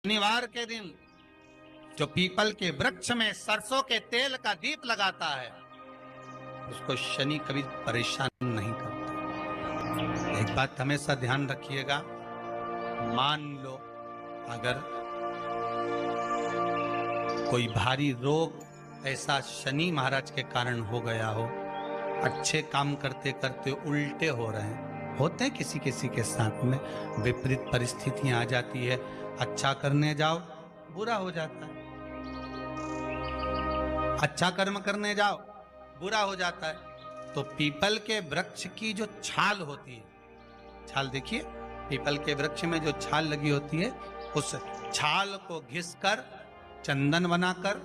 शनिवार के दिन जो पीपल के वृक्ष में सरसों के तेल का दीप लगाता है उसको शनि कभी परेशान नहीं करता। एक बात हमेशा ध्यान रखिएगा, मान लो अगर कोई भारी रोग ऐसा शनि महाराज के कारण हो गया हो, अच्छे काम करते करते उल्टे हो रहे हैं, होते हैं किसी किसी के साथ में, विपरीत परिस्थितियां आ जाती है, अच्छा करने जाओ बुरा हो जाता है, अच्छा कर्म करने जाओ बुरा हो जाता है। तो पीपल के वृक्ष की जो छाल होती है, छाल देखिए, पीपल के वृक्ष में जो छाल लगी होती है, उस छाल को घिसकर चंदन बनाकर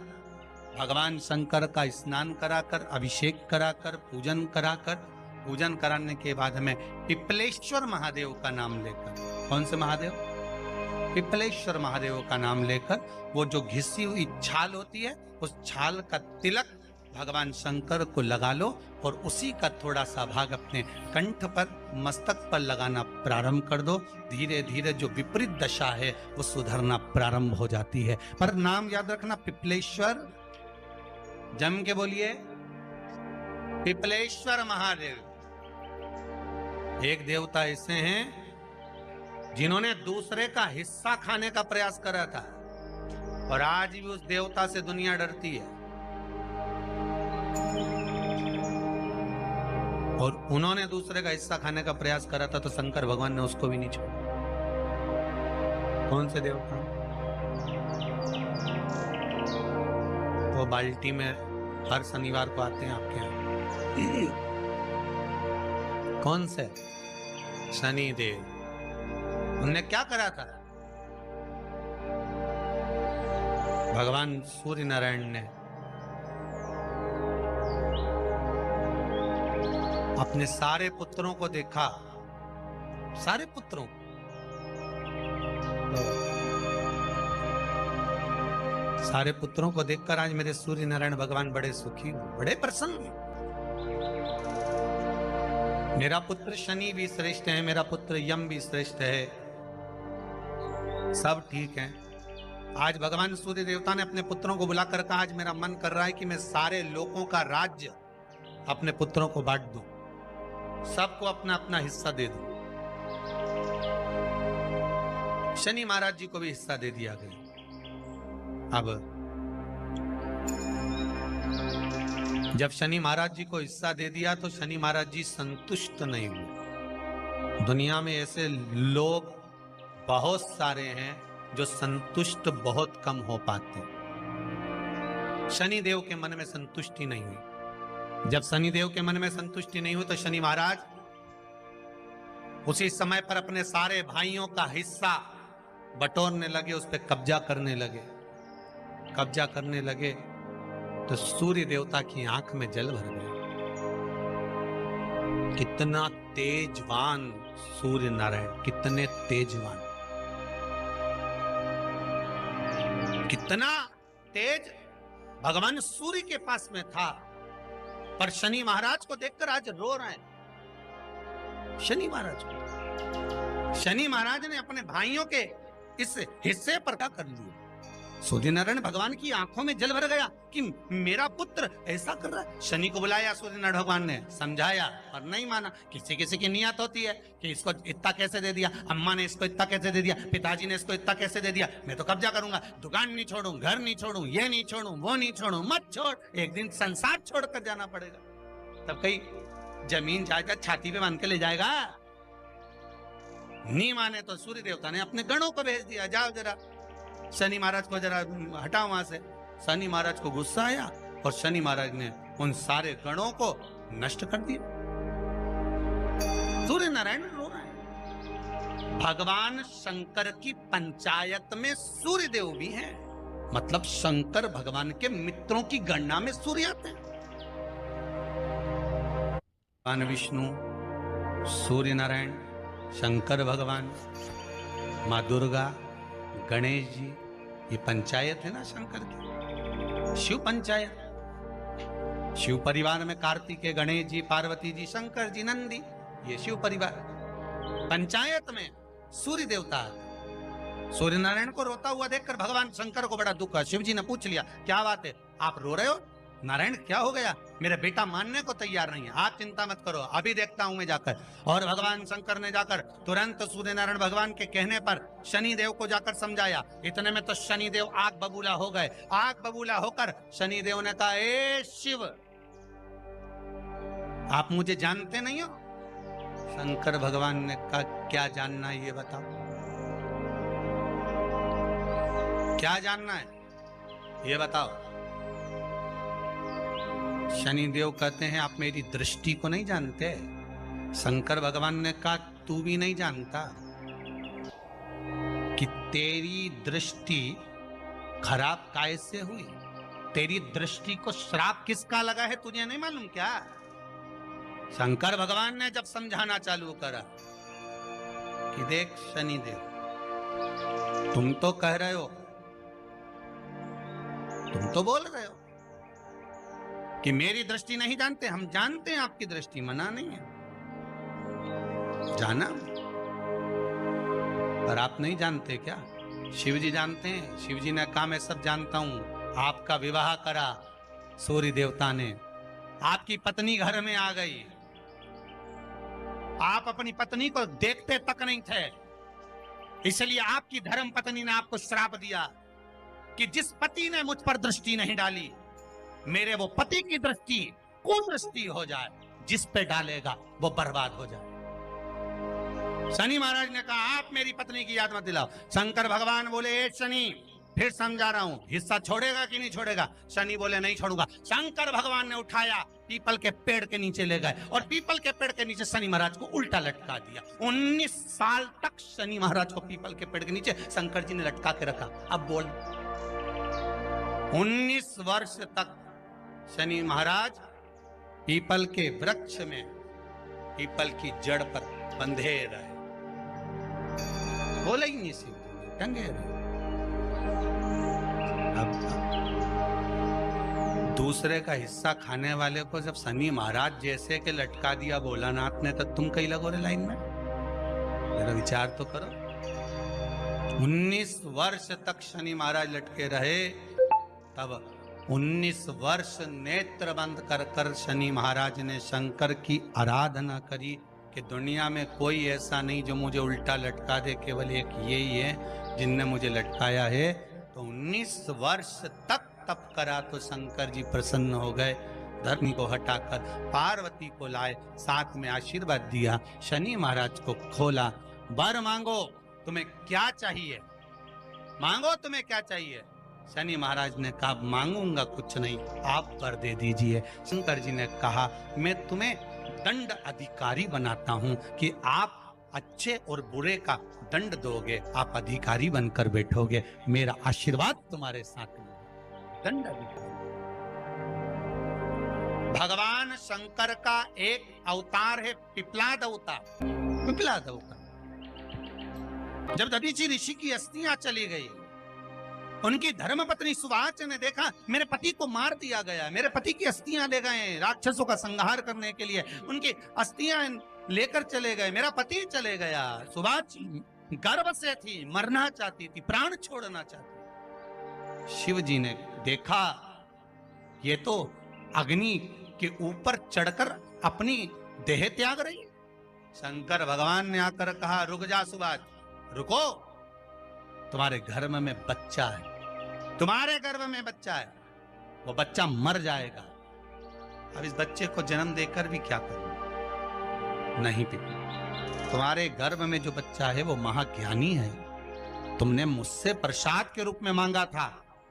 भगवान शंकर का स्नान कराकर, अभिषेक कराकर, पूजन कराकर, पूजन कराने के बाद हमें पिपलेश्वर महादेव का नाम लेकर, कौन से महादेव? पिपलेश्वर महादेव का नाम लेकर वो जो घिसी हुई छाल होती है उस छाल का तिलक भगवान शंकर को लगा लो और उसी का थोड़ा सा भाग अपने कंठ पर, मस्तक पर लगाना प्रारंभ कर दो। धीरे धीरे जो विपरीत दशा है वो सुधरना प्रारंभ हो जाती है। पर नाम याद रखना, पिपलेश्वर, जम के बोलिए पिपलेश्वर महादेव। एक देवता ऐसे हैं जिन्होंने दूसरे का हिस्सा खाने का प्रयास करा था और आज भी उस देवता से दुनिया डरती है। और उन्होंने दूसरे का हिस्सा खाने का प्रयास करा था तो शंकर भगवान ने उसको भी नहीं छोड़ा। कौन से देवता? वो बाल्टी में हर शनिवार को आते हैं आपके यहाँ। कौन से? शनि देव। उनने क्या करा था? भगवान सूर्य नारायण ने अपने सारे पुत्रों को देखा, सारे पुत्रों, सारे पुत्रों को देखकर आज मेरे सूर्य नारायण भगवान बड़े सुखी, बड़े प्रसन्न। मेरा पुत्र शनि भी श्रेष्ठ है, मेरा पुत्र यम भी श्रेष्ठ है, सब ठीक है। आज भगवान सूर्य देवता ने अपने पुत्रों को बुलाकर कहा, आज मेरा मन कर रहा है कि मैं सारे लोगों का राज्य अपने पुत्रों को बांट दूं, सबको अपना अपना हिस्सा दे दूं। शनि महाराज जी को भी हिस्सा दे दिया गया। अब जब शनि महाराज जी को हिस्सा दे दिया तो शनि महाराज जी संतुष्ट नहीं हुए। दुनिया में ऐसे लोग बहुत सारे हैं जो संतुष्ट बहुत कम हो पाते हैं। शनि देव के मन में संतुष्टि नहीं हुई। जब शनि देव के मन में संतुष्टि नहीं हुई तो शनि महाराज उसी समय पर अपने सारे भाइयों का हिस्सा बटोरने लगे, उस पर कब्जा करने लगे। कब्जा करने लगे तो सूर्य देवता की आंख में जल भर गया। कितना तेजवान सूर्य नारायण, कितने तेजवान, कितना तेज भगवान सूर्य के पास में था। पर शनि महाराज को देखकर आज रो रहे हैं। शनि महाराज को, शनि महाराज ने अपने भाइयों के इस हिस्से पर क्या कर लिया। सूर्य नारायण भगवान की आंखों में जल भर गया कि मेरा पुत्र ऐसा कर रहा है। शनि को बुलाया सूर्य नारायण भगवान ने, समझाया और नहीं माना। किसी किसी की नियत होती है कि इसको इतना कैसे दे दिया, अम्मा ने इसको इतना कैसे दे दिया, पिताजी ने इसको इतना कैसे दे दिया, मैं तो कब्जा करूंगा, दुकान नहीं छोड़ूं, घर नहीं छोड़ूं, ये नहीं छोड़ूं, वो नहीं छोड़ूं। मत छोड़, एक दिन संसार छोड़कर जाना पड़ेगा। तब कहीं जमीन जायदाद छाती पे बांध के ले जाएगा। नहीं माने तो सूर्य देवता ने अपने गणों को भेज दिया, जाओ जरा शनि महाराज को जरा हटाओ वहां से। शनि महाराज को गुस्सा आया और शनि महाराज ने उन सारे गणों को नष्ट कर दिया। सूर्य नारायण रो रहे हैं। भगवान शंकर की पंचायत में सूर्य देव भी हैं, मतलब शंकर भगवान के मित्रों की गणना में सूर्य आते हैं। भगवान विष्णु, सूर्य नारायण, शंकर भगवान, माँ दुर्गा, गणेश जी, ये पंचायत है ना शंकर की, शिव पंचायत। शिव परिवार में कार्तिकेय, गणेश जी, पार्वती जी, शंकर जी, नंदी, ये शिव परिवार। पंचायत में सूर्य देवता, सूर्य नारायण को रोता हुआ देखकर भगवान शंकर को बड़ा दुख हुआ। शिव जी ने पूछ लिया, क्या बात है, आप रो रहे हो? नारायण क्या हो गया? मेरा बेटा मानने को तैयार नहीं है। आप चिंता मत करो, अभी देखता हूं मैं जाकर। और भगवान शंकर ने जाकर तुरंत सूर्य नारायण भगवान के कहने पर शनि देव को जाकर समझाया। इतने में तो शनि देव आग बबूला हो गए। आग बबूला होकर शनि देव ने कहा, ए शिव, आप मुझे जानते नहीं हो? शंकर भगवान ने कहा, क्या जानना है ये बताओ, क्या जानना है ये बताओ। शनि देव कहते हैं, आप मेरी दृष्टि को नहीं जानते। शंकर भगवान ने कहा, तू भी नहीं जानता कि तेरी दृष्टि खराब कैसे हुई? तेरी दृष्टि को श्राप किसका लगा है, तुझे नहीं मालूम क्या? शंकर भगवान ने जब समझाना चालू करा कि देख शनि देव, तुम तो कह रहे हो, तुम तो बोल रहे हो कि मेरी दृष्टि नहीं जानते। हम जानते हैं आपकी दृष्टि, मना नहीं है, जाना, पर आप नहीं जानते क्या? शिव जी जानते हैं। शिव जी ने कहा, मैं सब जानता हूं। आपका विवाह करा सूर्य देवता ने, आपकी पत्नी घर में आ गई, आप अपनी पत्नी को देखते तक नहीं थे, इसलिए आपकी धर्म पत्नी ने आपको श्राप दिया कि जिस पति ने मुझ पर दृष्टि नहीं डाली, मेरे वो पति की दृष्टि कुदृष्टि हो जाए, जिस पे डालेगा वो बर्बाद हो जाए। शनि महाराज ने कहा, आप मेरी पत्नी की याद मत दिलाओ। शंकर भगवान बोले, ए शनि, फिर समझा रहा हूं, हिस्सा छोड़ेगा कि नहीं छोड़ेगा? शनि बोले, नहीं छोड़ूंगा। शंकर भगवान ने उठाया, पीपल के पेड़ के नीचे ले गए और पीपल के पेड़ के नीचे शनि महाराज को उल्टा लटका दिया। 19 साल तक शनि महाराज को पीपल के पेड़ के नीचे शंकर जी ने लटका के रखा। अब बोल, 19 वर्ष तक शनि महाराज पीपल के वृक्ष में, पीपल की जड़ पर बंधे रहे, बोले ही नहीं, शिव टंगे रहे। अब दूसरे का हिस्सा खाने वाले को जब शनि महाराज जैसे के लटका दिया भोलानाथ ने, तो तुम कहीं लगो रे लाइन में? मेरा विचार तो करो। 19 वर्ष तक शनि महाराज लटके रहे, तब 19 वर्ष नेत्र बंद कर कर शनि महाराज ने शंकर की आराधना करी कि दुनिया में कोई ऐसा नहीं जो मुझे उल्टा लटका दे, केवल एक यही है जिनने मुझे लटकाया है। तो 19 वर्ष तक तप करा तो शंकर जी प्रसन्न हो गए। धरनी को हटाकर पार्वती को लाए, साथ में आशीर्वाद दिया, शनि महाराज को खोला। वर मांगो, तुम्हें क्या चाहिए, मांगो तुम्हें क्या चाहिए। शनि महाराज ने कहा, मांगूंगा कुछ नहीं, आप वर दे दीजिए। शंकर जी ने कहा, मैं तुम्हें दंड अधिकारी बनाता हूं कि आप अच्छे और बुरे का दंड दोगे, आप अधिकारी बनकर बैठोगे, मेरा आशीर्वाद तुम्हारे साथ में। दंड अधिकारी। भगवान शंकर का एक अवतार है पिपलाद अवतार। पिपलाद अवतार, जब दधीचि ऋषि की अस्थियां चली गई, उनकी धर्मपत्नी सुवाच ने देखा, मेरे पति को मार दिया गया, मेरे पति की अस्थियां ले गए राक्षसों का संहार करने के लिए, उनकी अस्थियां लेकर चले गए, मेरा पति चले गया। सुवाच गर्भ से थी, मरना चाहती थी, प्राण छोड़ना चाहती। शिव जी ने देखा, ये तो अग्नि के ऊपर चढ़कर अपनी देह त्याग रही है। शंकर भगवान ने आकर कहा, रुक जा सुवाच, रुको, तुम्हारे गर्भ में बच्चा है, तुम्हारे गर्भ में बच्चा है, वो बच्चा मर जाएगा। अब इस बच्चे को जन्म देकर भी क्या करूं? नहीं पिता, तुम्हारे गर्भ में जो बच्चा है वो महाज्ञानी है, तुमने मुझसे प्रसाद के रूप में मांगा था,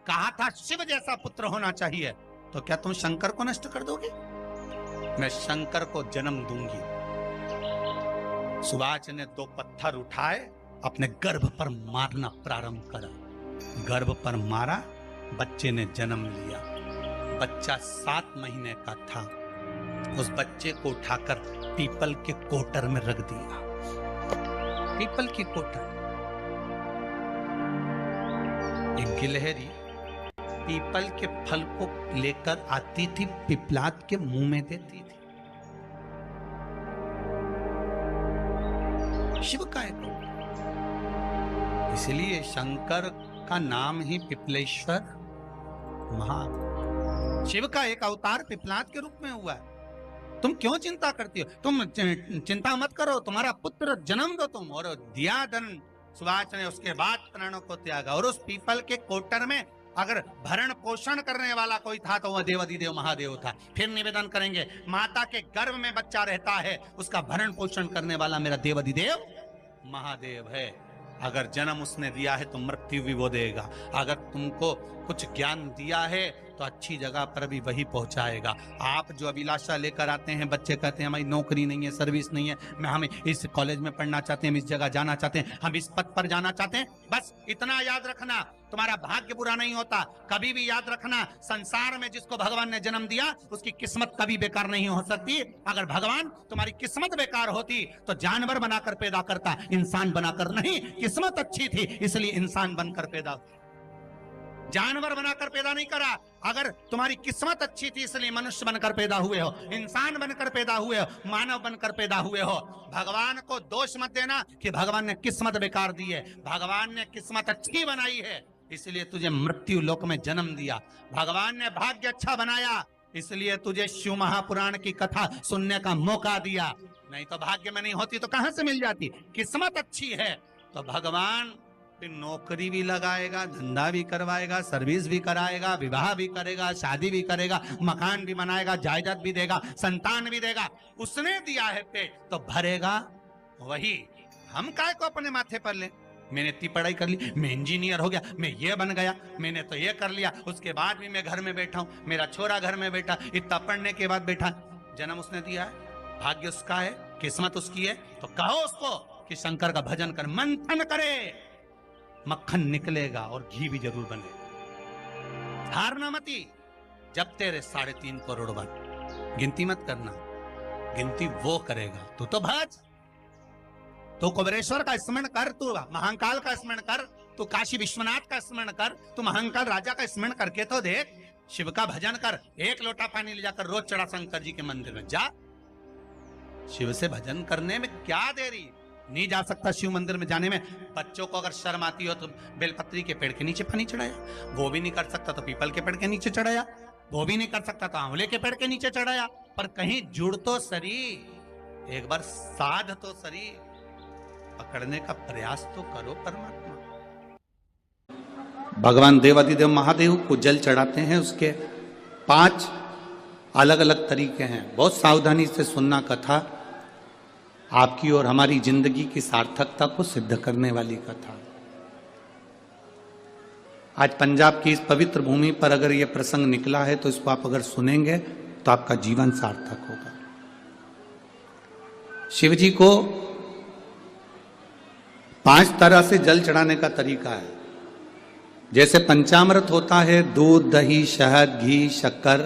कहा था शिव जैसा पुत्र होना चाहिए, तो क्या तुम शंकर को नष्ट कर दोगे? मैं शंकर को जन्म दूंगी। सुवाच ने 2 पत्थर उठाए, अपने गर्भ पर मारना प्रारंभ करा, गर्भ पर मारा, बच्चे ने जन्म लिया। बच्चा 7 महीने का था। उस बच्चे को उठाकर पीपल के कोटर में रख दिया। पीपल की कोटर। एक गिलहरी पीपल के फल को लेकर आती थी, पिपलाद के मुंह में देती थी। शिव का है, इसलिए शंकर का नाम ही पिपलेश्वर महा। शिव का एक अवतार पिपलाद के रूप में हुआ है। तुम क्यों चिंता करती हो? तुम चिंता मत करो, तुम्हारा पुत्र जन्म दो तुम, और दिया धन सुभाष ने, उसके बाद प्राणों को त्यागा। और उस पीपल के कोटर में अगर भरण पोषण करने वाला कोई था तो वह देवाधिदेव महादेव था। फिर निवेदन करेंगे, माता के गर्भ में बच्चा रहता है, उसका भरण पोषण करने वाला मेरा देवाधिदेव महादेव है। अगर जन्म उसने दिया है तो मृत्यु भी वो देगा। अगर तुमको कुछ ज्ञान दिया है तो अच्छी जगह पर भी वही पहुंचाएगा। आप जो अभिलाषा लेकर आते हैं, बच्चे कहते हैं हमारी नौकरी नहीं है, सर्विस नहीं है, हम इस कॉलेज में पढ़ना चाहते हैं, हम इस जगह जाना चाहते हैं, हम इस पद पर जाना चाहते हैं, बस इतना याद रखना, तुम्हारा भाग्य बुरा नहीं होता। कभी भी याद रखना, संसार में जिसको भगवान ने जन्म दिया उसकी किस्मत कभी बेकार नहीं हो सकती। अगर भगवान तुम्हारी किस्मत बेकार होती तो जानवर बनाकर पैदा करता, इंसान बनाकर नहीं। किस्मत अच्छी थी इसलिए इंसान बनकर पैदा, जानवर बनाकर पैदा नहीं करा। अगर तुम्हारी किस्मत अच्छी थी इसलिए मनुष्य बनकर पैदा हुए हो, इंसान बनकर पैदा हुए हो, मानव बनकर पैदा हुए हो। भगवान को दोष मत देना कि भगवान ने किस्मत बेकार दी है। भगवान ने किस्मत अच्छी बनाई है इसलिए तुझे मृत्यु लोक में जन्म दिया। भगवान ने भाग्य अच्छा बनाया इसलिए तुझे शिव महापुराण की कथा सुनने का मौका दिया। नहीं तो भाग्य में नहीं होती तो कहां से मिल जाती। किस्मत अच्छी है तो भगवान नौकरी भी लगाएगा, धंधा भी करवाएगा, सर्विस भी कराएगा, विवाह भी करेगा, शादी भी करेगा, मकान भी बनाएगा, जायदाद भी देगा, संतान भी देगा। उसने दिया है पेट तो भरेगा वही। हम काय को अपने माथे पर ले, मैंने इतनी पढ़ाई कर ली, मैं इंजीनियर हो गया, मैं ये बन गया, मैंने तो ये कर लिया, उसके बाद भी मैं घर में बैठा हूं, मेरा छोरा घर में बैठा, इतना पढ़ने के बाद बैठा। जन्म उसने दिया है, भाग्य उसका है, किस्मत उसकी है, तो कहो उसको कि शंकर का भजन कर, मंथन करे, मक्खन निकलेगा और घी भी जरूर बने। हारना मती, जब तेरे 3.5 करोड़ बन, गिनती मत करना, गिनती वो करेगा। तू तो भज, तू कुबेरेश्वर का स्मरण कर, तू महाकाल का स्मरण कर, तू काशी विश्वनाथ का स्मरण कर, तू महाकाल राजा का स्मरण करके तो देख। शिव का भजन कर, 1 लोटा पानी ले जाकर रोज चढ़ा शंकर जी के मंदिर में जा। शिव से भजन करने में क्या देरी। नहीं जा सकता शिव मंदिर में जाने में, बच्चों को अगर शर्म आती हो तो बेलपत्री के पेड़ के नीचे पानी चढ़ाया, वो भी नहीं कर सकता तो पीपल के पेड़ के नीचे चढ़ाया, वो भी नहीं कर सकता तो आंवले के पेड़ के नीचे चढ़ाया। पर कहीं जुड़ तो सरी, एक बार साध तो सरी, पकड़ने का प्रयास तो करो परमात्मा। भगवान देवाधिदेव महादेव को जल चढ़ाते हैं, उसके 5 अलग अलग तरीके हैं। बहुत सावधानी से सुनना कथा, आपकी और हमारी जिंदगी की सार्थकता को सिद्ध करने वाली कथा। आज पंजाब की इस पवित्र भूमि पर अगर यह प्रसंग निकला है तो इसको आप अगर सुनेंगे तो आपका जीवन सार्थक होगा। शिव जी को 5 तरह से जल चढ़ाने का तरीका है। जैसे पंचामृत होता है, दूध, दही, शहद, घी, शक्कर,